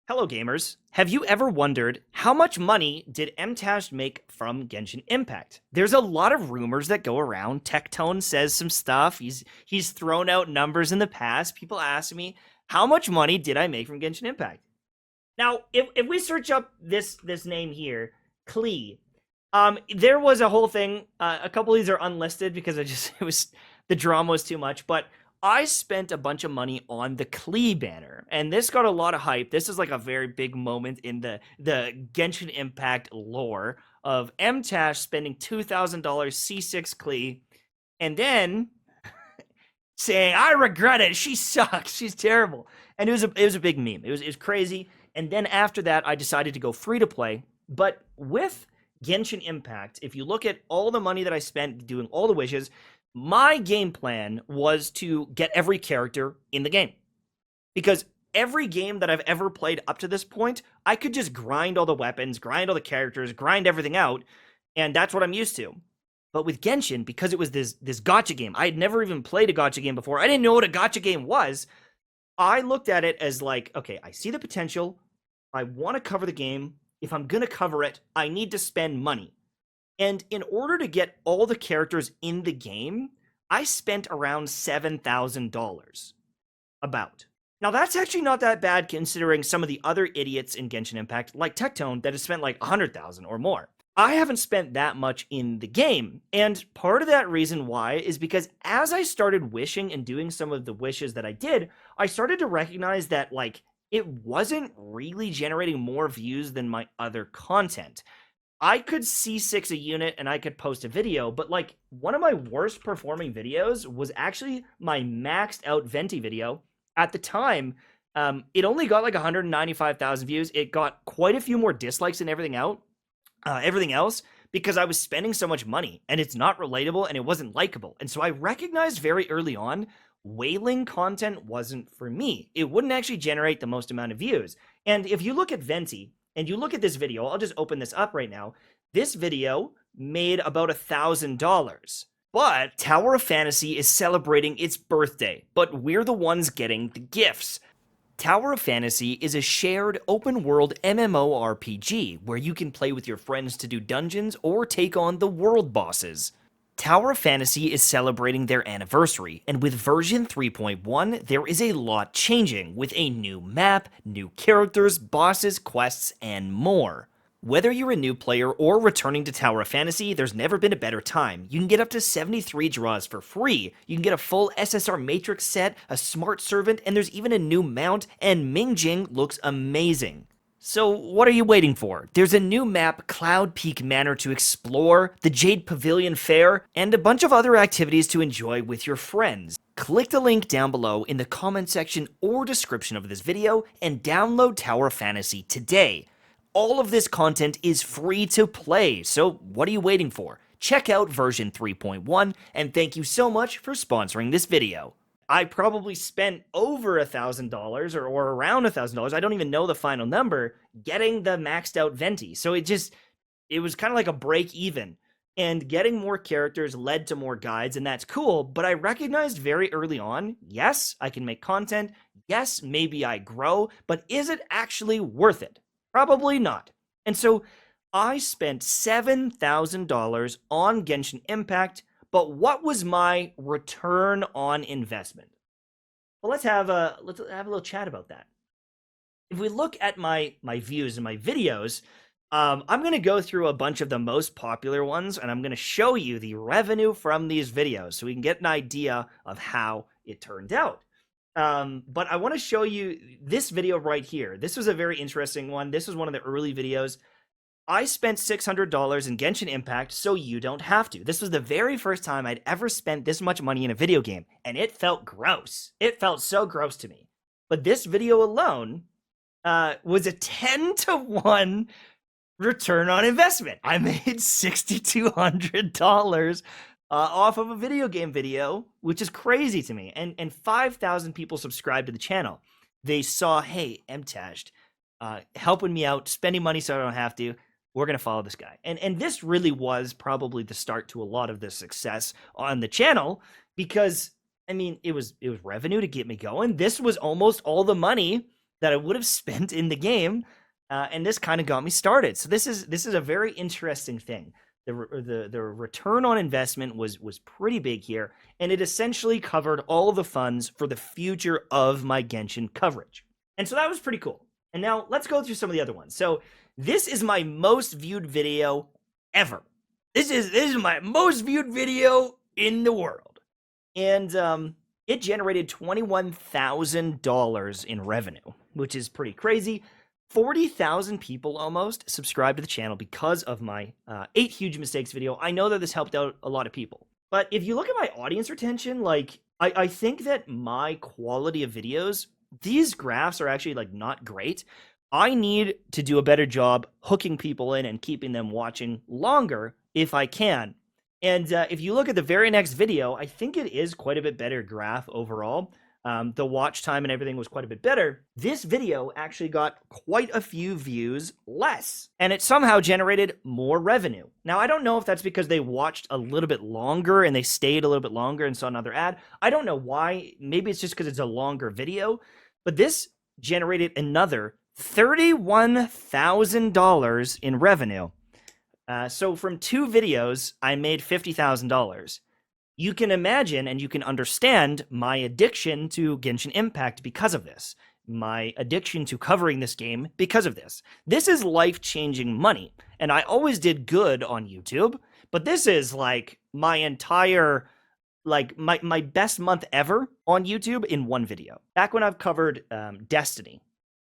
Hello, gamers. Have you ever wondered how much money did Mtashed make from Genshin Impact? There's a lot of rumors that go around. Tectone says some stuff. He's thrown out numbers in the past. People ask me, how much money did I make from Genshin Impact? Now, if we search up this name here, Klee, there was a whole thing. A couple of these are unlisted because the drama was too much. But I spent a bunch of money on the Klee banner, and this got a lot of hype. This is like a very big moment in the Genshin Impact lore of Mtash spending $2,000 C6 Klee, and then saying, "I regret it. She sucks. She's terrible." And it was a big meme. It was crazy. And then after that, I decided to go free to play. But with Genshin Impact, if you look at all the money that I spent doing all the wishes, my game plan was to get every character in the game. Because every game that I've ever played up to this point, I could just grind all the weapons, grind all the characters, grind everything out, and that's what I'm used to. But with Genshin, because it was this gacha game, I had never even played a gacha game before. I didn't know what a gacha game was. I looked at it as like, okay, I see the potential. I want to cover the game. If I'm going to cover it, I need to spend money. And in order to get all the characters in the game, I spent around $7,000. About. Now, that's actually not that bad considering some of the other idiots in Genshin Impact, like Tectone, that has spent like 100,000 or more. I haven't spent that much in the game, and part of that reason why is because as I started wishing and doing some of the wishes that I did, I started to recognize that, like, it wasn't really generating more views than my other content. I could C6 a unit and I could post a video, but like one of my worst performing videos was actually my maxed out Venti video. At the time, it only got like 195,000 views. It got quite a few more dislikes than everything else because I was spending so much money and it's not relatable and it wasn't likable. And so I recognized very early on whaling content wasn't for me. It wouldn't actually generate the most amount of views. And if you look at Venti and you look at this video, I'll just open this up right now. This video made about $1,000. But Tower of Fantasy is celebrating its birthday, but we're the ones getting the gifts. Tower of Fantasy is a shared open-world MMORPG where you can play with your friends to do dungeons or take on the world bosses. Tower of Fantasy is celebrating their anniversary, and with version 3.1, there is a lot changing, with a new map, new characters, bosses, quests, and more. Whether you're a new player or returning to Tower of Fantasy, there's never been a better time. You can get up to 73 draws for free, you can get a full SSR Matrix set, a Smart Servant, and there's even a new mount, and Ming Jing looks amazing. So what are you waiting for? There's a new map, Cloud Peak Manor, to explore, the Jade Pavilion Fair, and a bunch of other activities to enjoy with your friends. Click the link down below in the comment section or description of this video and download Tower of Fantasy today. All of this content is free to play, so what are you waiting for? Check out version 3.1, and thank you so much for sponsoring this video. I probably spent over $1,000 or around $1,000. I don't even know the final number getting the maxed out Venti. So it was kind of like a break even. And getting more characters led to more guides, and that's cool. But I recognized very early on, yes, I can make content. Yes, maybe I grow, but is it actually worth it? Probably not. And so I spent $7,000 on Genshin Impact. But what was my return on investment? Well, let's have a little chat about that. If we look at my views and my videos, I'm going to go through a bunch of the most popular ones, and I'm going to show you the revenue from these videos so we can get an idea of how it turned out. But I want to show you this video right here. This was a very interesting one. This was one of the early videos. I spent $600 in Genshin Impact, so you don't have to. This was the very first time I'd ever spent this much money in a video game, and it felt gross. It felt so gross to me. But this video alone was a 10-to-1 return on investment. I made $6,200 off of a video game video, which is crazy to me. And 5,000 people subscribed to the channel. They saw, hey, Mtashed, helping me out, spending money so I don't have to. We're going to follow this guy. And this really was probably the start to a lot of the success on the channel because, I mean, it was revenue to get me going. This was almost all the money that I would have spent in the game, and this kind of got me started. So this is a very interesting thing. The return on investment was pretty big here, and it essentially covered all of the funds for the future of my Genshin coverage. And so that was pretty cool. And now let's go through some of the other ones. So this is my most viewed video ever. This is my most viewed video in the world. And it generated $21,000 in revenue, which is pretty crazy. 40,000 people almost subscribed to the channel because of my 8 huge mistakes video. I know that this helped out a lot of people. But if you look at my audience retention, like I think that my quality of videos, these graphs are actually like not great. I need to do a better job hooking people in and keeping them watching longer if I can. And if you look at the very next video, I think it is quite a bit better graph overall. The watch time and everything was quite a bit better. This video actually got quite a few views less, and it somehow generated more revenue. Now, I don't know if that's because they watched a little bit longer and they stayed a little bit longer and saw another ad. I don't know why. Maybe it's just because it's a longer video, but this generated another $31,000 in revenue. So from 2 videos, I made $50,000. You can imagine and you can understand my addiction to Genshin Impact because of this. My addiction to covering this game because of this. This is life-changing money. And I always did good on YouTube, but this is like my entire, like my best month ever on YouTube in one video. Back when I've covered Destiny,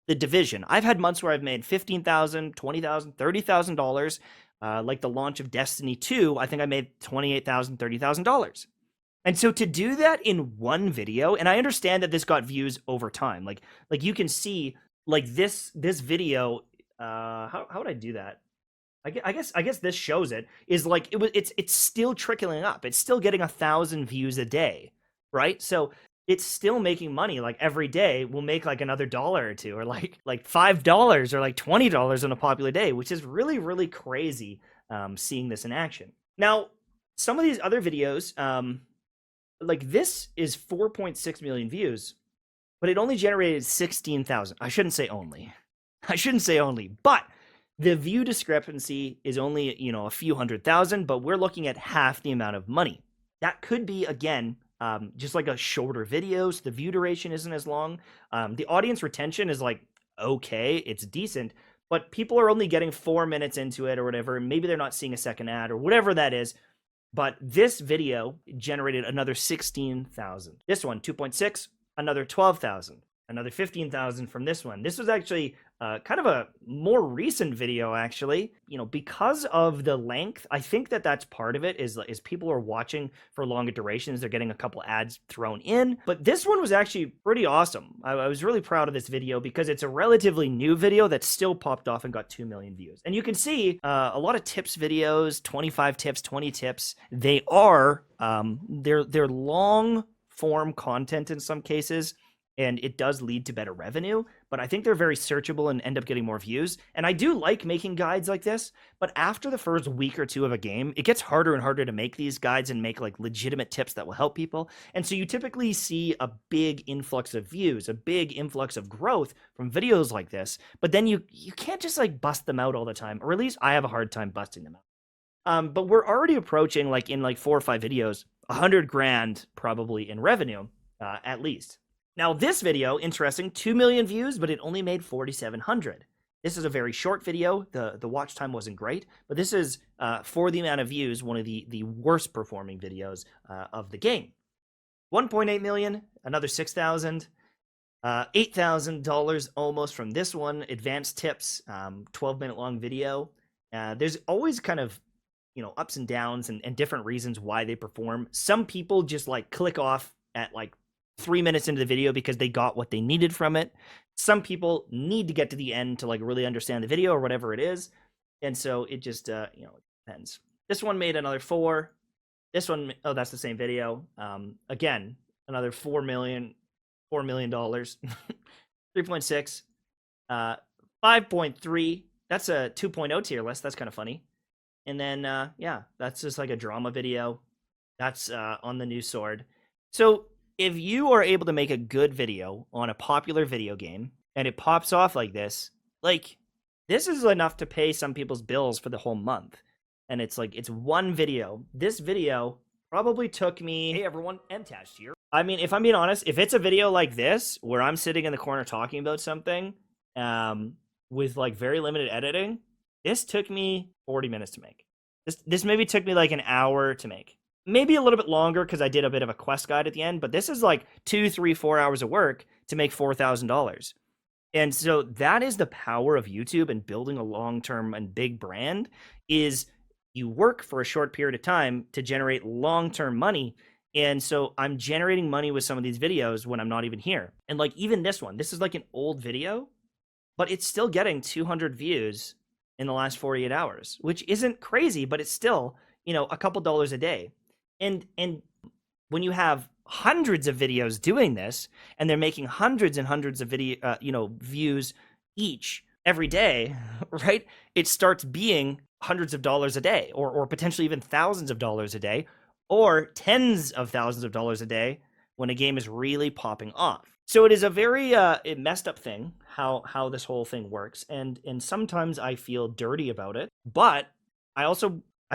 The Division, I've had months where I've made $15,000, $20,000, $30,000. Like the launch of Destiny 2, I think I made $28,000, $30,000. And so to do that in one video, and I understand that this got views over time. Like you can see, like this video. How would I do that? I guess this shows it. Is like it's still trickling up. It's still getting 1,000 views a day, right? So it's still making money. Like every day we'll make like another $1 or $2, or like $5 or like $20 on a popular day, which is really, really crazy seeing this in action. Now, some of these other videos, like this is 4.6 million views, but it only generated 16,000. I shouldn't say only, but the view discrepancy is only, a few 100,000, but we're looking at half the amount of money. That could be, again, just like a shorter video, so the view duration isn't as long. The audience retention is like, okay, it's decent, but people are only getting 4 minutes into it or whatever. Maybe they're not seeing a second ad or whatever that is. But this video generated another 16,000. This one, 2.6, another 12,000. Another 15,000 from this one. This was actually kind of a more recent video, actually. Because of the length, I think that that's part of it, is people are watching for longer durations. They're getting a couple ads thrown in. But this one was actually pretty awesome. I was really proud of this video because it's a relatively new video that still popped off and got 2 million views. And you can see a lot of tips videos, 25 tips, 20 tips. They are, they're long form content in some cases, and it does lead to better revenue, but I think they're very searchable and end up getting more views. And I do like making guides like this, but after the first week or 2 of a game, it gets harder and harder to make these guides and make like legitimate tips that will help people. And so you typically see a big influx of views, a big influx of growth from videos like this, but then you can't just like bust them out all the time, or at least I have a hard time busting them out. But we're already approaching, like in like 4 or 5 videos, 100 grand probably in revenue, at least. Now, this video, interesting, 2 million views, but it only made 4,700. This is a very short video. The watch time wasn't great, but this is, for the amount of views, one of the worst performing videos of the game. 1.8 million, another 6,000, $8,000 almost from this one. Advanced tips, 12-minute long video. There's always kind of, ups and downs and different reasons why they perform. Some people just like click off at like 3 minutes into the video because they got what they needed from it. Some people need to get to the end to like really understand the video or whatever it is. And so it just, it depends. This one made another 4. This one, oh, that's the same video. Again, another $4 million, $3.6, 5.3. That's a 2.0 tier list. That's kind of funny. And then, yeah, that's just like a drama video. That's on the new sword. So if you are able to make a good video on a popular video game and it pops off like this, like, this is enough to pay some people's bills for the whole month. And it's like, it's one video. This video probably took me... Hey everyone, Mtashed here. I mean, if I'm being honest, if it's a video like this, where I'm sitting in the corner talking about something, with like very limited editing, this took me 40 minutes to make. This maybe took me like an hour to make. Maybe a little bit longer because I did a bit of a quest guide at the end, but this is like 2, 3, 4 hours of work to make $4,000. And so that is the power of YouTube and building a long-term and big brand, is you work for a short period of time to generate long-term money. And so I'm generating money with some of these videos when I'm not even here. And like even this one, this is like an old video, but it's still getting 200 views in the last 48 hours, which isn't crazy, but it's still, you know, a couple dollars a day. And when you have hundreds of videos doing this, and they're making hundreds and hundreds of video, views each every day, right? It starts being hundreds of dollars a day, or potentially even thousands of dollars a day, or tens of thousands of dollars a day when a game is really popping off. So it is a very messed up thing how this whole thing works, and sometimes I feel dirty about it, but I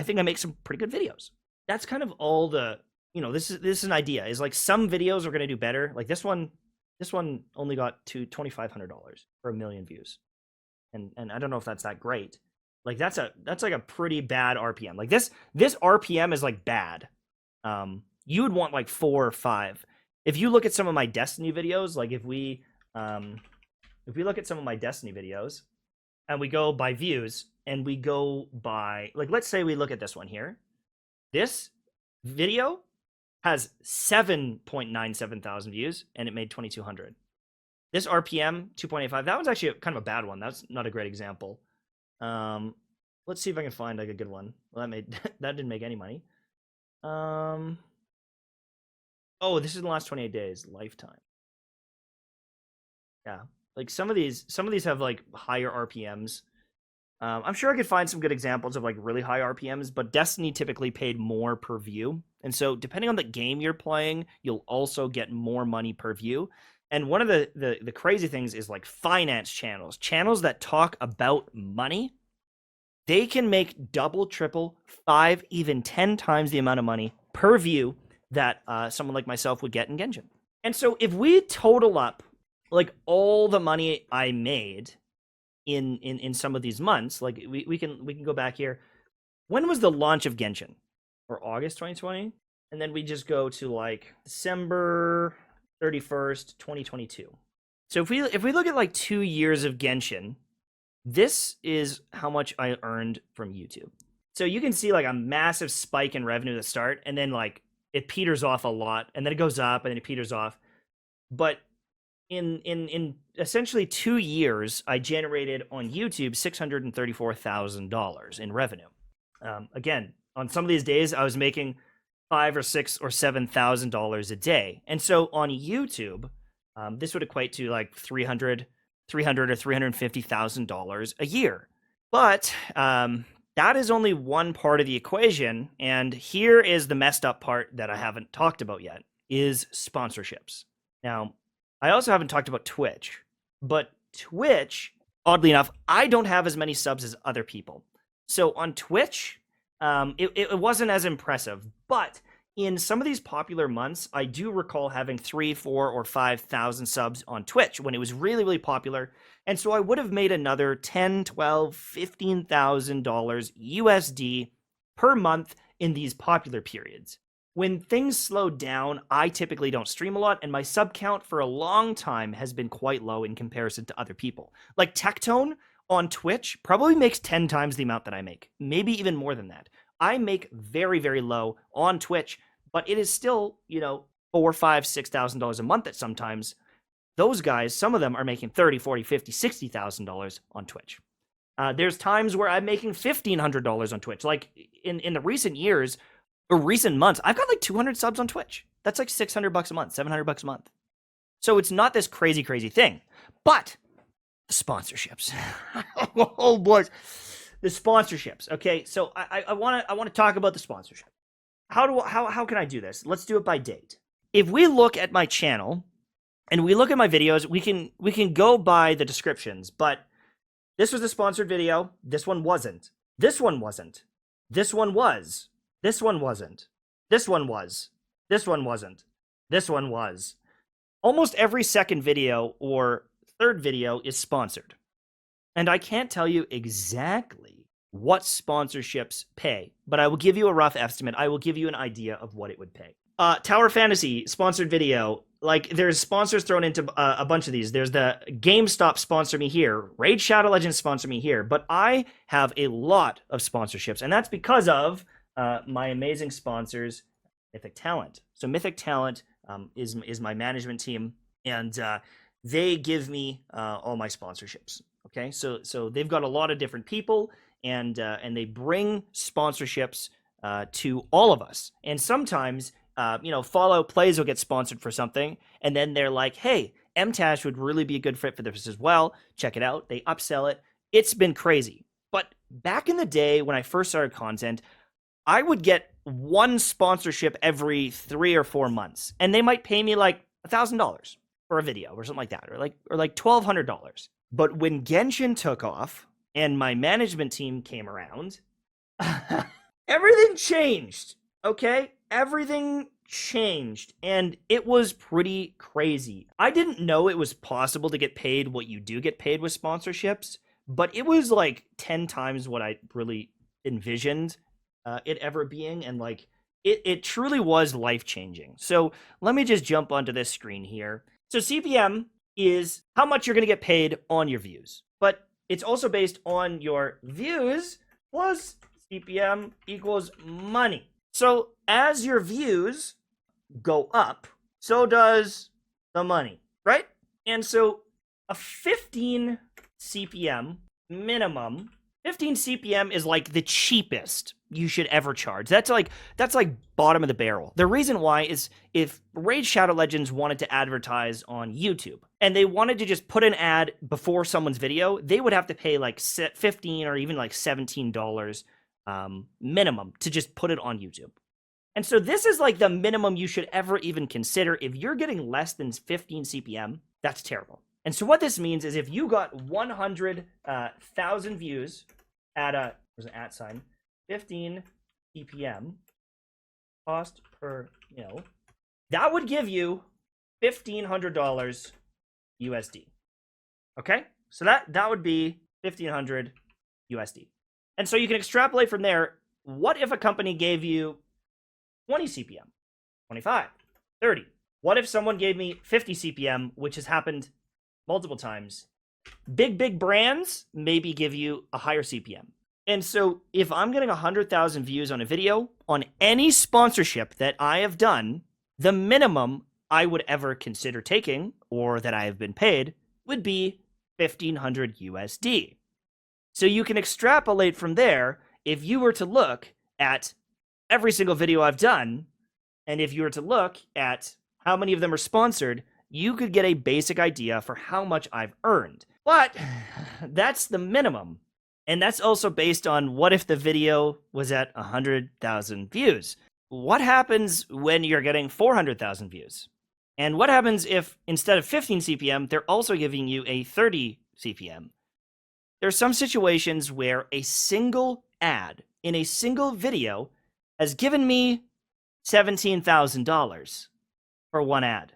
think I make some pretty good videos. That's kind of all the, this is an idea, is like some videos are going to do better. Like this one only got to $2,500 for 1 million views. And I don't know if that's that great. Like that's like a pretty bad RPM. Like this RPM is like bad. You would want like 4 or 5. If you look at some of my Destiny videos, like if we look at some of my Destiny videos and we go by views and we go by, like, let's say we look at this one here. This video has 7.97 thousand views and it made 2,200. This RPM 2.85. That one's actually kind of a bad one. That's not a great example. Let's see if I can find like a good one. Well, that didn't make any money. Oh, this is in the last 28 days, lifetime. Yeah, like some of these have like higher RPMs. I'm sure I could find some good examples of like really high RPMs, but Destiny typically paid more per view. And so depending on the game you're playing, you'll also get more money per view. And one of the crazy things is like finance channels that talk about money. They can make double, triple, 5, even 10 times the amount of money per view that someone like myself would get in Genshin. And so if we total up like all the money I made in some of these months, like we can go back here. When was the launch of Genshin? Or August 2020? And then we just go to like December 31st, 2022. So if we look at like 2 years of Genshin, this is how much I earned from YouTube. So you can see like a massive spike in revenue at the start, and then like it peters off a lot, and then it goes up, and then it peters off. But in essentially 2 years, I generated on YouTube $634,000 in revenue. Again, on some of these days, I was making $5,000 or $6,000 or $7,000 a day, and so on YouTube, this would equate to like $300,000 or $350,000 a year. But that is only one part of the equation, and here is the messed up part that I haven't talked about yet: is sponsorships. Now, I also haven't talked about Twitch, but Twitch, oddly enough, I don't have as many subs as other people. So on Twitch, it wasn't as impressive, but in some of these popular months, I do recall having 3,000, 4,000, or 5,000 subs on Twitch when it was really, really popular. And so I would have made another $10,000, $12,000, $15,000 USD per month in these popular periods. When things slow down, I typically don't stream a lot, and my sub count for a long time has been quite low in comparison to other people. Like Tectone on Twitch probably makes 10 times the amount that I make, maybe even more than that. I make very, very low on Twitch, but it is still, $4,000, $5,000, $6,000 a month at sometimes. Those guys, some of them are making $30,000, $40,000, $50,000, $60,000 on Twitch. There's times where I'm making $1,500 on Twitch. Like in the recent years, or recent months, I've got like 200 subs on Twitch. That's like $600 a month, $700 a month. So it's not this crazy, crazy thing. But the sponsorships. Oh boy, the sponsorships. Okay, so I want to talk about the sponsorship. How can I do this? Let's do it by date. If we look at my channel, and we look at my videos, we can go by the descriptions, but this was a sponsored video. This one wasn't. This one wasn't. This one was. This one wasn't. This one was. This one wasn't. This one was. Almost every second video or third video is sponsored. And I can't tell you exactly what sponsorships pay, but I will give you a rough estimate. I will give you an idea of what it would pay. Tower Fantasy sponsored video. Like, there's sponsors thrown into a bunch of these. There's the GameStop sponsor me here. Raid Shadow Legends sponsor me here. But I have a lot of sponsorships, and that's because of my amazing sponsors, Mythic Talent. So Mythic Talent is my management team, and they give me all my sponsorships. Okay, so they've got a lot of different people, and they bring sponsorships to all of us. And sometimes, Fallout Plays will get sponsored for something, and then they're like, hey, Mtashed would really be a good fit for this as well. Check it out. They upsell it. It's been crazy. But back in the day when I first started content, I would get one sponsorship every 3 or 4 months, and they might pay me like $1,000 for a video or something like that, or like $1,200. But when Genshin took off and my management team came around, everything changed. Okay? Everything changed, and it was pretty crazy. I didn't know it was possible to get paid what you do get paid with sponsorships, but it was like 10 times what I really envisioned it ever being, and like it truly was life-changing. So let me just jump onto this screen here. So CPM is how much you're going to get paid on your views, but it's also based on your views plus CPM equals money. So as your views go up, so does the money, right? And so a 15 CPM minimum, 15 CPM is like the cheapest you should ever charge. That's like bottom of the barrel. The reason why is if Raid Shadow Legends wanted to advertise on YouTube and they wanted to just put an ad before someone's video, they would have to pay like $15 or even like $17 minimum to just put it on YouTube. And so this is like the minimum you should ever even consider. If you're getting less than 15 CPM, that's terrible. And so what this means is if you got 100,000 views at there's an at sign, 15 CPM, cost per mil, that would give you $1,500 USD. Okay? So that would be 1,500 USD. And so you can extrapolate from there. What if a company gave you 20 CPM, 25, 30? What if someone gave me 50 CPM, which has happened multiple times? Big brands maybe give you a higher CPM. And so if I'm getting 100,000 views on a video, on any sponsorship that I have done, the minimum I would ever consider taking, or that I have been paid, would be 1,500 USD. So you can extrapolate from there. If you were to look at every single video I've done, and if you were to look at how many of them are sponsored, you could get a basic idea for how much I've earned. But that's the minimum. And that's also based on what if the video was at 100,000 views? What happens when you're getting 400,000 views? And what happens if instead of 15 CPM, they're also giving you a 30 CPM? There's some situations where a single ad in a single video has given me $17,000 for one ad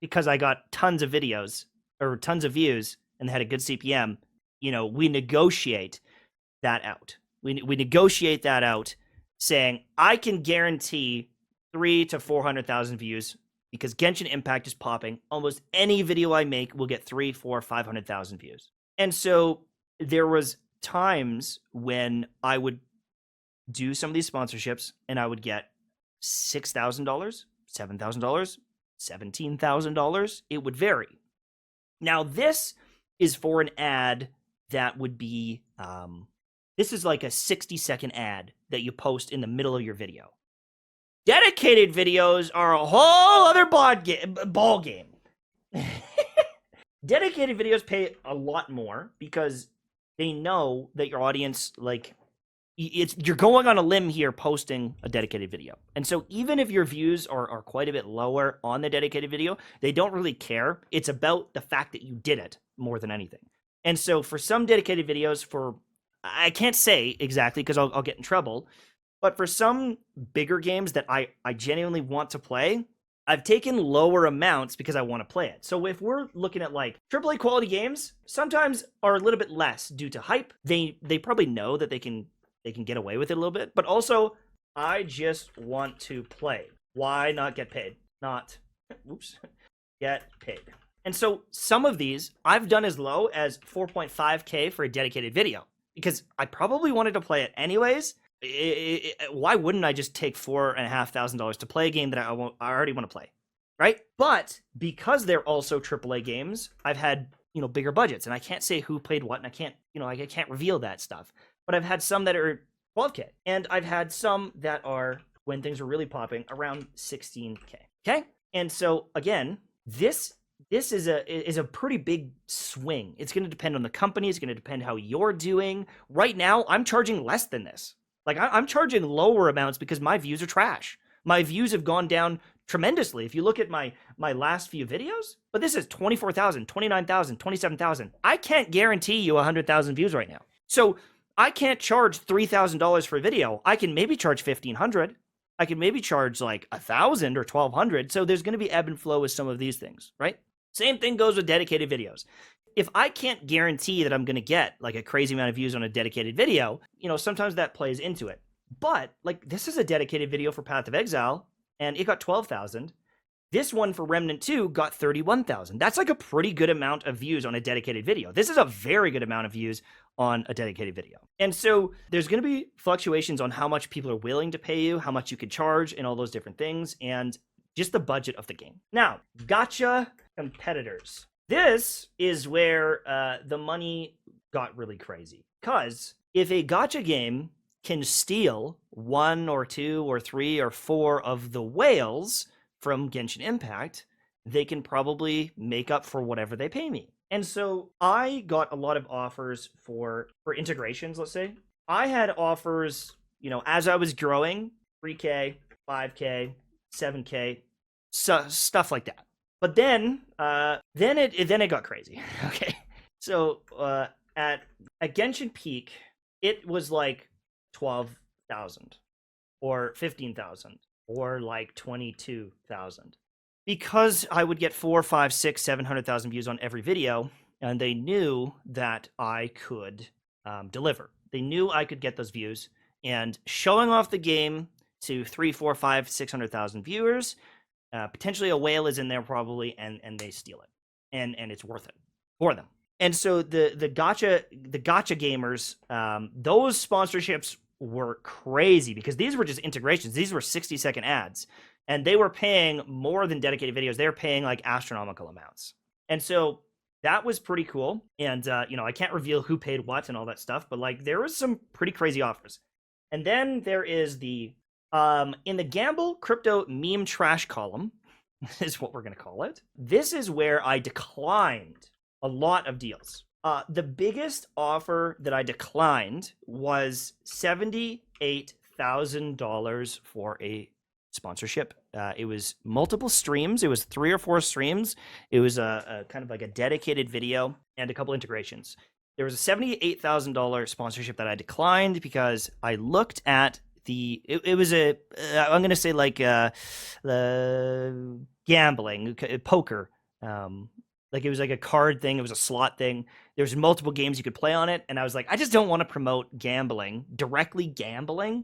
because I got tons of videos or tons of views and had a good CPM. We negotiate that out. We negotiate that out, saying I can guarantee 300,000 to 400,000 views because Genshin Impact is popping. Almost any video I make will get 300,000, 400,000, 500,000 views. And so there was times when I would do some of these sponsorships and I would get $6,000, $7,000, $17,000. It would vary. Now this is for an ad that would be, this is like a 60-second ad that you post in the middle of your video. Dedicated videos are a whole other ball game. Dedicated videos pay a lot more because they know that your audience, like, you're going on a limb here posting a dedicated video. And so even if your views are quite a bit lower on the dedicated video, they don't really care. It's about the fact that you did it more than anything. And so for some dedicated videos, I can't say exactly because I'll get in trouble, but for some bigger games that I genuinely want to play, I've taken lower amounts because I want to play it. So if we're looking at like AAA quality games, sometimes are a little bit less due to hype. They probably know that they can get away with it a little bit, but also I just want to play. Why not get paid? Not, oops, get paid. And so some of these I've done as low as 4.5K for a dedicated video because I probably wanted to play it anyways. Why wouldn't I just take $4,500 to play a game that I already want to play, right? But because they're also AAA games, I've had bigger budgets, and I can't say who played what, and I can't reveal that stuff. But I've had some that are 12K, and I've had some that are, when things are really popping, around 16K. Okay, and so again, this is a pretty big swing. It's going to depend on the company. It's going to depend how you're doing. Right now, I'm charging less than this. Like I'm charging lower amounts because my views are trash. My views have gone down tremendously. If you look at my last few videos, but this is 24,000, 29,000, 27,000. I can't guarantee you 100,000 views right now. So I can't charge $3,000 for a video. I can maybe charge 1,500. I can maybe charge like 1,000 or 1,200. So there's going to be ebb and flow with some of these things, right? Same thing goes with dedicated videos. If I can't guarantee that I'm going to get like a crazy amount of views on a dedicated video, sometimes that plays into it. But like this is a dedicated video for Path of Exile, and it got 12,000. This one for Remnant 2 got 31,000. That's like a pretty good amount of views on a dedicated video. This is a very good amount of views on a dedicated video. And so there's going to be fluctuations on how much people are willing to pay you, how much you could charge, and all those different things, and just the budget of the game. Now, gacha competitors. This is where the money got really crazy. Because if a gacha game can steal 1 or 2 or 3 or 4 of the whales from Genshin Impact, they can probably make up for whatever they pay me. And so I got a lot of offers for integrations, let's say. I had offers, as I was growing, 3K, 5K, 7K, stuff like that. But then it got crazy. Okay. So at Genshin Peak, it was like 12,000 or 15,000 or like 22,000. Because I would get 4, 5, 6, 700,000 views on every video, and they knew that I could deliver. They knew I could get those views, and showing off the game to 3, 4, 5, 600,000 viewers, potentially a whale is in there probably, and they steal it, and it's worth it for them. And so the gacha gamers, those sponsorships were crazy because these were just integrations. These were 60-second ads. And they were paying more than dedicated videos. They were paying like astronomical amounts. And so that was pretty cool. And, I can't reveal who paid what and all that stuff, but like there was some pretty crazy offers. And then there is in the gamble crypto meme trash column, is what we're going to call it. This is where I declined a lot of deals. The biggest offer that I declined was $78,000 for a sponsorship. It was multiple streams. It was 3 or 4 streams. It was a kind of like a dedicated video and a couple integrations. There was a $78,000 sponsorship that I declined because I looked at it was I'm going to say like the gambling, poker. Like it was like a card thing. It was a slot thing. There's multiple games you could play on it. And I was like, I just don't want to promote directly gambling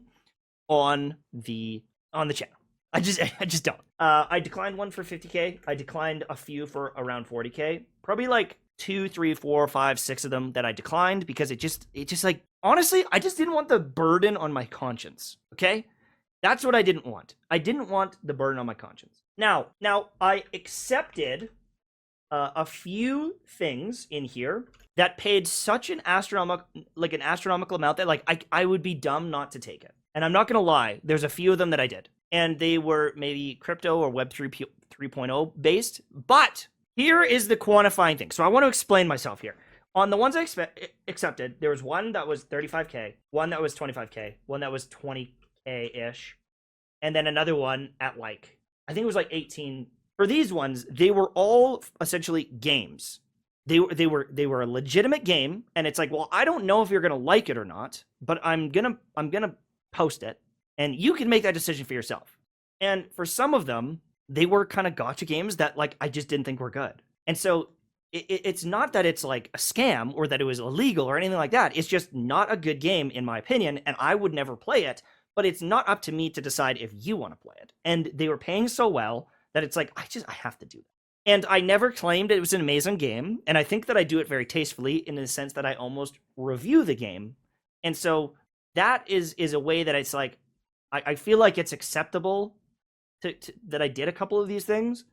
on the channel. I just don't. I declined one for 50K. I declined a few for around 40K. Probably like 2, 3, 4, 5, 6 of them that I declined because it just like, honestly, I just didn't want the burden on my conscience. Okay? That's what I didn't want. I didn't want the burden on my conscience. Now I accepted a few things in here that paid such an astronomical amount that like I would be dumb not to take it. And I'm not going to lie, there's a few of them that I did. And they were maybe crypto or Web 3.0 based. But here is the quantifying thing. So I want to explain myself here. On the ones I accepted, there was one that was 35K, one that was 25K, one that was 20K ish, and then another one at like, I think it was like 18. For these ones, they were all essentially games. They were a legitimate game, and it's like, well, I don't know if you're gonna like it or not, but I'm gonna post it, and you can make that decision for yourself. And for some of them, they were kind of gotcha games that like I just didn't think were good. And so it's not that it's like a scam or that it was illegal or anything like that. It's just not a good game in my opinion, and I would never play it. But it's not up to me to decide if you want to play it. And they were paying so well that it's like I have to do that. And I never claimed it was an amazing game, and I think that I do it very tastefully in the sense that I almost review the game. And so that is a way that it's like I feel like it's acceptable that I did a couple of these things,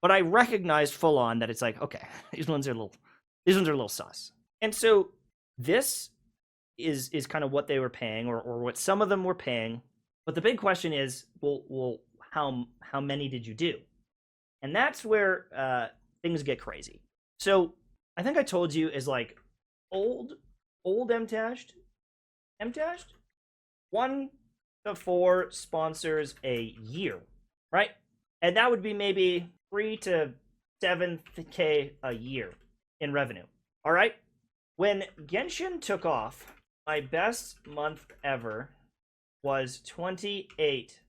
but I recognized full on that it's like, okay, these ones are a little sus. And so this is kind of what they were paying, or what some of them were paying. But the big question is, well, how many did you do? And that's where things get crazy. So I think I told you is like old Mtashed, 1 to 4 sponsors a year, right? And that would be maybe 3 to 7K a year in revenue. All right. When Genshin took off, my best month ever was 28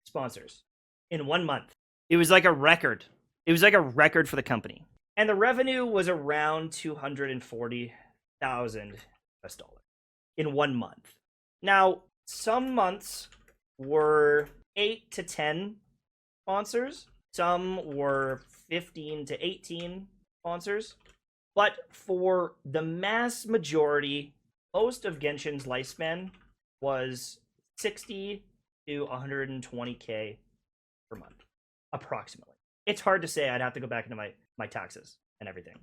sponsors in 1 month. It was like a record. It was like a record for the company. And the revenue was around 240,000 US dollars in 1 month. Now, some months were 8 to 10 sponsors. Some were 15 to 18 sponsors. But for the mass majority, most of Genshin's lifespan was 60 to 120K per month, approximately. It's hard to say. I'd have to go back into my taxes and everything.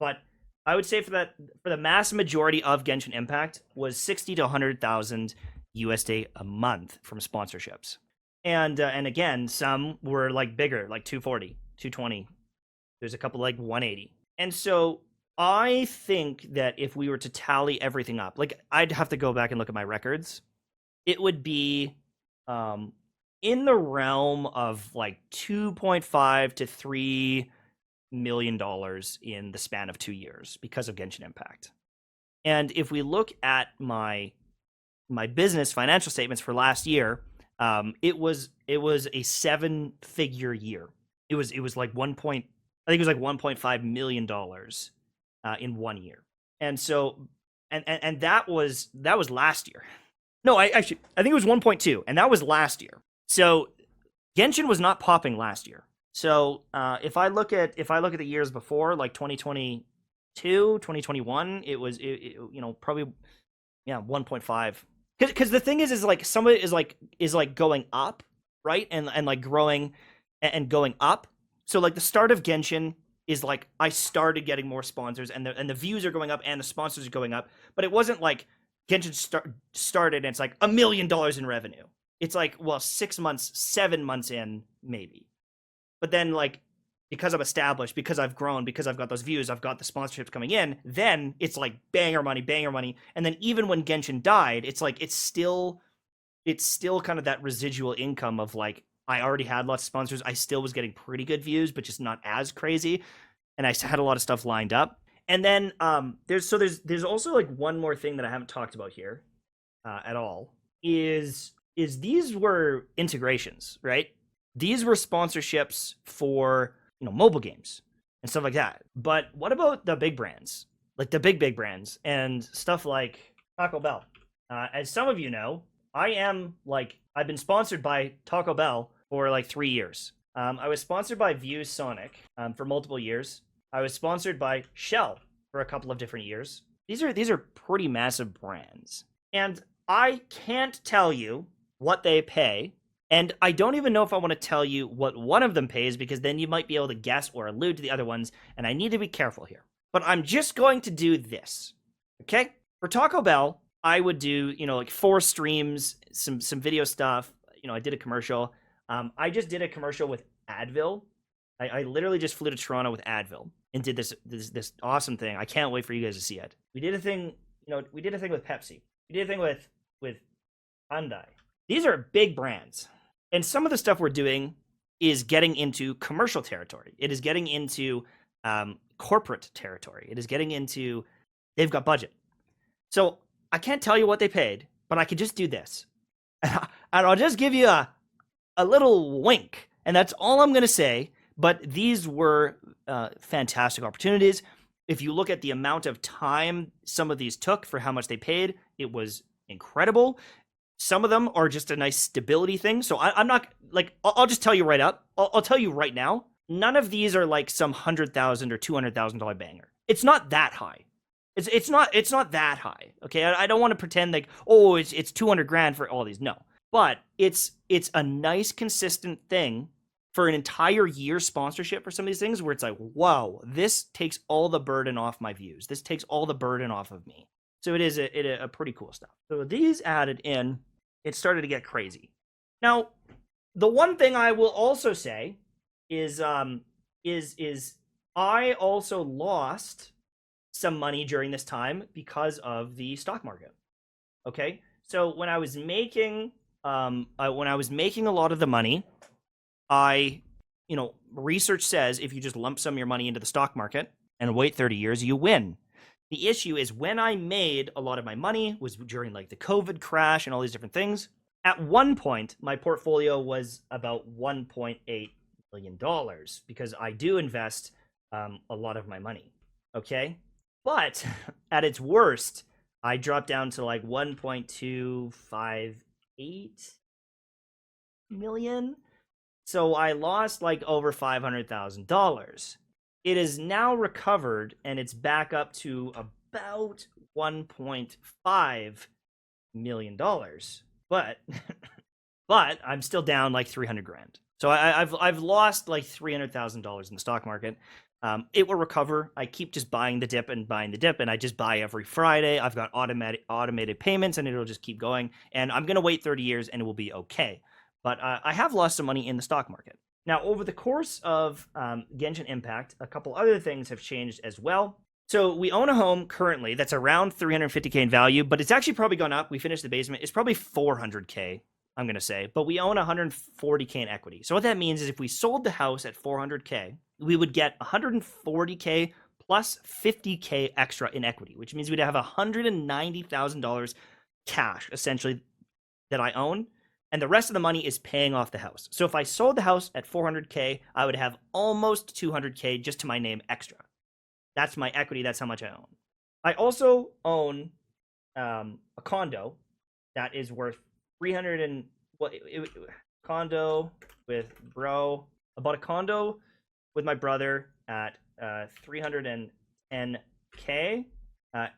But I would say for the mass majority of Genshin Impact was 60 to 100,000 USD a month from sponsorships. And again, some were like bigger, like 240, 220. There's a couple like 180. And so I think that if we were to tally everything up, like I'd have to go back and look at my records, it would be in the realm of like 2.5 to $3 million in the span of 2 years because of Genshin Impact. And if we look at my business financial statements for last year, it was a 7-figure year. It was like I think it was like $1.5 million in 1 year. And so and that was last year. No, I think it was 1.2, and that was last year. So Genshin was not popping last year. So if I look at the years before, like 2022, 2021, it was probably 1.5. Because the thing is like somebody is like going up, right, and like growing and going up. So like the start of Genshin is like I started getting more sponsors, and the views are going up and the sponsors are going up. But it wasn't like Genshin started and it's like $1 million in revenue. It's like, well, 6 months, 7 months in, maybe. But then like because I'm established, because I've grown, because I've got those views, I've got the sponsorships coming in, then it's like banger money. And then even when Genshin died, it's like it's still kind of that residual income of like I already had lots of sponsors. I still was getting pretty good views, but just not as crazy. And I had a lot of stuff lined up. And then there's also like one more thing that I haven't talked about here at all is these were integrations, right? These were sponsorships for mobile games and stuff like that. But what about the big brands, like the big brands and stuff like Taco Bell? As some of you know, I've been sponsored by Taco Bell for like 3 years. I was sponsored by Views Sonic for multiple years. I was sponsored by Shell for a couple of different years. These are pretty massive brands, and I can't tell you what they pay. And I don't even know if I want to tell you what one of them pays, because then you might be able to guess or allude to the other ones, and I need to be careful here. But I'm just going to do this, okay? For Taco Bell, I would do, like 4 streams, some video stuff. I did a commercial. I just did a commercial with Advil. I literally just flew to Toronto with Advil and did this awesome thing. I can't wait for you guys to see it. We did a thing, we did a thing with Pepsi. We did a thing with Hyundai. These are big brands. And some of the stuff we're doing is getting into commercial territory. It is getting into corporate territory. It is getting into, they've got budget. So I can't tell you what they paid, but I could just do this. And I'll just give you a little wink. And that's all I'm going to say. But these were fantastic opportunities. If you look at the amount of time some of these took for how much they paid, it was incredible. Some of them are just a nice stability thing. So I'm not like, I'll just tell you right up. I'll tell you right now. None of these are like some $100,000 or $200,000 banger. It's not that high. It's not that high. Okay. I don't want to pretend like, oh, it's 200 grand for all these. No, but it's a nice consistent thing for an entire year sponsorship for some of these things where it's like, wow, this takes all the burden off my views. This takes all the burden off of me. So it is a pretty cool stuff. So these added in, it started to get crazy. Now, the one thing I will also say is I also lost some money during this time because of the stock market. Okay, so when I was making a lot of the money, research says if you just lump sum your money into the stock market and wait 30 years, you win. The issue is when I made a lot of my money was during like the COVID crash and all these different things. At one point, my portfolio was about $1.8 million because I do invest a lot of my money. Okay. But at its worst, I dropped down to like 1.258 million. So I lost like over $500,000. It is now recovered and it's back up to about $1.5 million. But but I'm still down like 300 grand. So I've lost like $300,000 in the stock market. It will recover. I keep just buying the dip, and I just buy every Friday. I've got automated payments, and it'll just keep going. And I'm gonna wait 30 years, and it will be okay. But I have lost some money in the stock market. Now, over the course of Genshin Impact, a couple other things have changed as well. So we own a home currently that's around 350K in value, but it's actually probably gone up. We finished the basement. It's probably 400K, I'm going to say. But we own 140K in equity. So what that means is if we sold the house at 400K, we would get 140K plus 50K extra in equity, which means we'd have $190,000 cash, essentially, that I own. And the rest of the money is paying off the house. So if I sold the house at 400K, I would have almost 200K just to my name extra. That's my equity. That's how much I own. I also own a condo that is worth 300 and condo with bro. I bought a condo with my brother at 310K.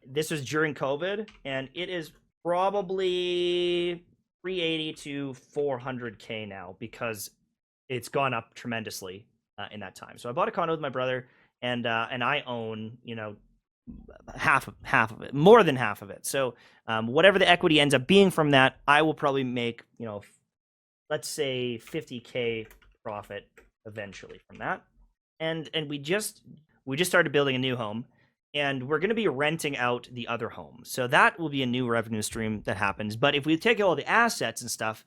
This was during COVID, and it is probably 380 to 400K now because it's gone up tremendously in that time. So I bought a condo with my brother, and I own half of it, more than half of it. So whatever the equity ends up being from that, I will probably make let's say 50K profit eventually from that. And we just started building a new home. And we're going to be renting out the other home. So that will be a new revenue stream that happens. But if we take all the assets and stuff,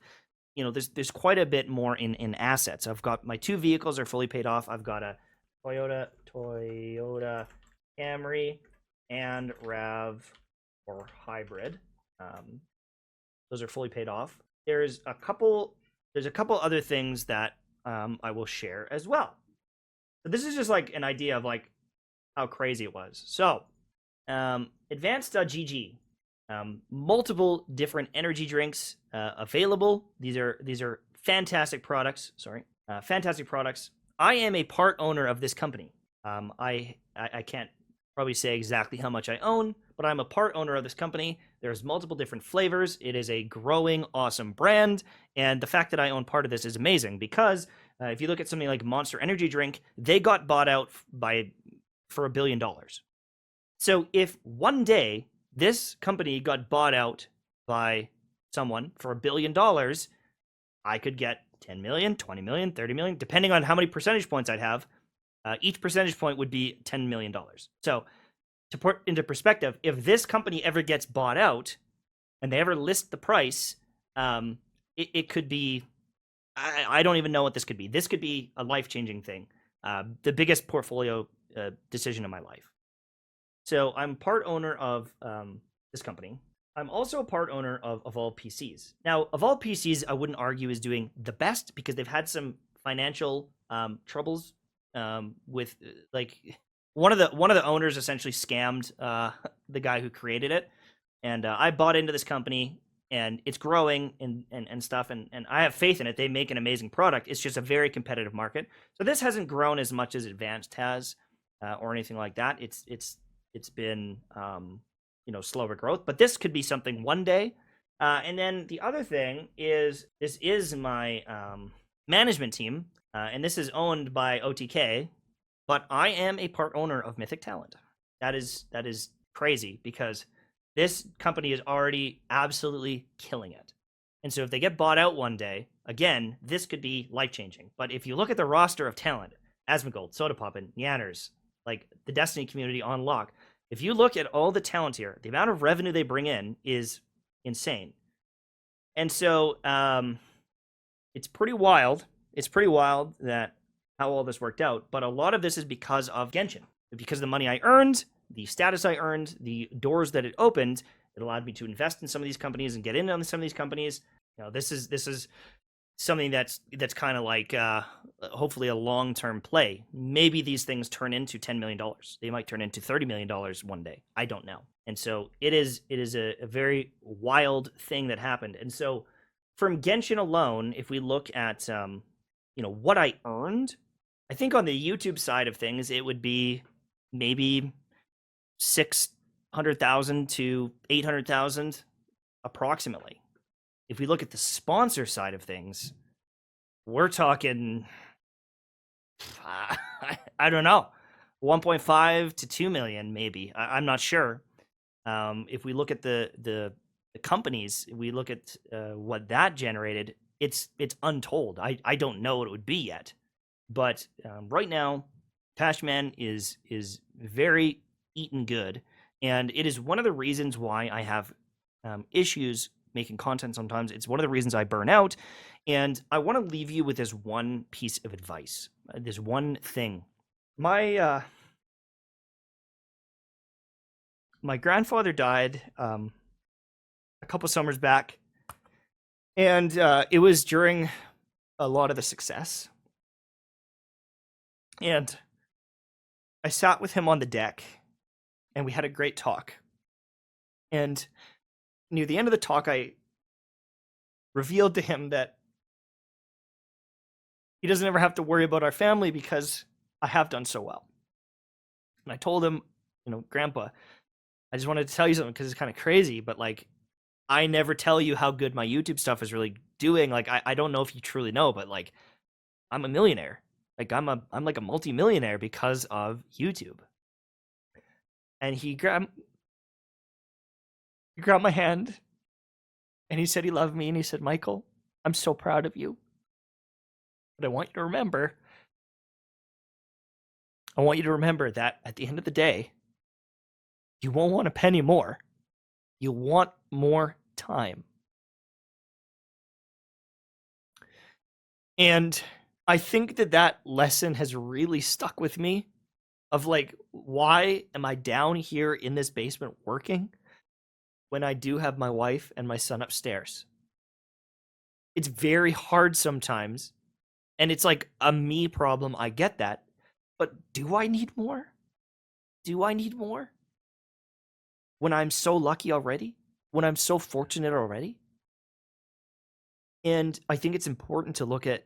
there's quite a bit more in assets. I've got my 2 vehicles are fully paid off. I've got a Toyota Camry and RAV or hybrid. Those are fully paid off. There's a couple other things that I will share as well. So this is just like an idea of like how crazy it was. So, advanced.gg, multiple different energy drinks available. These are fantastic products. Fantastic products. I am a part owner of this company. I can't probably say exactly how much I own, but I'm a part owner of this company. There's multiple different flavors. It is a growing, awesome brand, and the fact that I own part of this is amazing because if you look at something like Monster Energy Drink, they got bought out for $1 billion. So if one day this company got bought out by someone for $1 billion, I could get 10 million, 20 million, 30 million, depending on how many percentage points I'd have. Each percentage point would be $10 million. So to put into perspective, if this company ever gets bought out and they ever list the price, it could be, I don't even know what this could be. This could be a life-changing thing. The biggest portfolio decision in my life. So I'm part owner of this company. I'm also a part owner of Evolve PCs. Now, Evolve PCs, I wouldn't argue is doing the best because they've had some financial troubles with like one of the owners essentially scammed the guy who created it, and I bought into this company and it's growing and stuff, and I have faith in it. They make an amazing product. It's just a very competitive market. So this hasn't grown as much as Advanced has or anything like that. It's been slower growth, but this could be something one day. And then the other thing is this is my management team, and this is owned by OTK, but I am a part owner of Mythic Talent. That is crazy because this company is already absolutely killing it. And so if they get bought out one day, again, this could be life-changing. But if you look at the roster of talent, Asmongold, Sodapoppin, Yanners, like the Destiny community on lock, if you look at all the talent here, the amount of revenue they bring in is insane. And so it's pretty wild. It's pretty wild that how all this worked out. But a lot of this is because of Genshin. Because of the money I earned, the status I earned, the doors that it opened, it allowed me to invest in some of these companies and get in on some of these companies. This is something that's kind of like hopefully a long-term play. Maybe these things turn into $10 million. They might turn into $30 million one day. I don't know. And so it is a very wild thing that happened. And so from Genshin alone, if we look at what I earned, I think on the YouTube side of things, it would be maybe 600,000 to 800,000 approximately. If we look at the sponsor side of things, we're talking, I don't know, 1.5 to 2 million maybe. I'm not sure. If we look at the companies, we look at what that generated, it's untold. I don't know what it would be yet. But right now, Pashman is very eaten good, and it is one of the reasons why I have issues making content sometimes. It's one of the reasons I burn out, and I want to leave you with this one piece of advice, this one thing. My grandfather died a couple summers back, and it was during a lot of the success. And I sat with him on the deck, and we had a great talk. And near the end of the talk, I revealed to him that he doesn't ever have to worry about our family because I have done so well. And I told him, Grandpa, I just wanted to tell you something because it's kind of crazy, but like, I never tell you how good my YouTube stuff is really doing. Like, I don't know if you truly know, but like, I'm a millionaire. Like I'm like a multi-millionaire because of YouTube. And he grabbed my hand and he said he loved me, and he said, Michael, I'm so proud of you. But I want you to remember that at the end of the day, you won't want a penny more. You want more time. And I think that lesson has really stuck with me of like, why am I down here in this basement working when I do have my wife and my son upstairs? It's very hard sometimes, and it's like a me problem. I get that, but do I need more? Do I need more? When I'm so lucky already? When I'm so fortunate already? And I think it's important to look at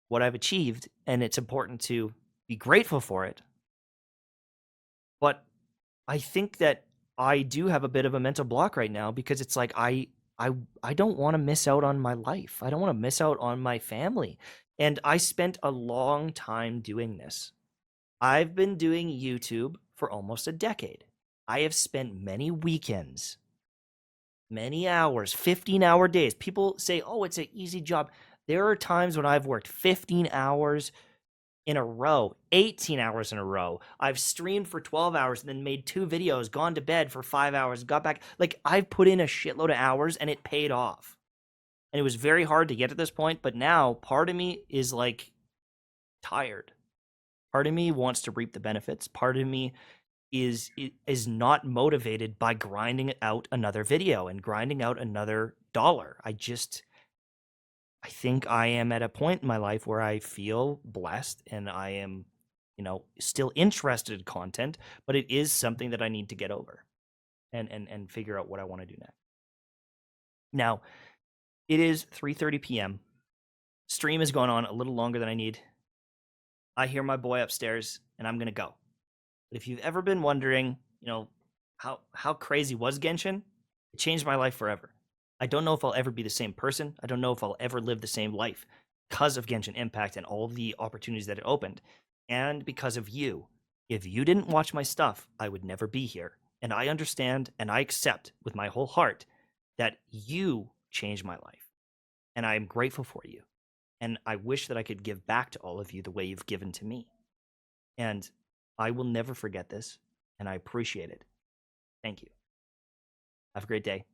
what I've achieved, and it's important to be grateful for it. But I think that I do have a bit of a mental block right now because it's like I don't want to miss out on my life. I don't want to miss out on my family. And I spent a long time doing this. I've been doing YouTube for almost a decade. I have spent many weekends, many hours, 15-hour days. People say, oh, it's an easy job. There are times when I've worked 15 hours, in a row, 18 hours in a row. I've streamed for 12 hours and then made 2 videos, gone to bed for 5 hours, got back. Like, I've put in a shitload of hours and it paid off. And it was very hard to get to this point, but now part of me is like tired. Part of me wants to reap the benefits. Part of me is not motivated by grinding out another video and grinding out another dollar. I think I am at a point in my life where I feel blessed and I am, still interested in content, but it is something that I need to get over and figure out what I want to do next. Now, it is 3:30 p.m. Stream has gone on a little longer than I need. I hear my boy upstairs and I'm going to go. But if you've ever been wondering, how crazy was Genshin, it changed my life forever. I don't know if I'll ever be the same person. I don't know if I'll ever live the same life because of Genshin Impact and all the opportunities that it opened. And because of you. If you didn't watch my stuff, I would never be here. And I understand and I accept with my whole heart that you changed my life. And I am grateful for you. And I wish that I could give back to all of you the way you've given to me. And I will never forget this, and I appreciate it. Thank you. Have a great day.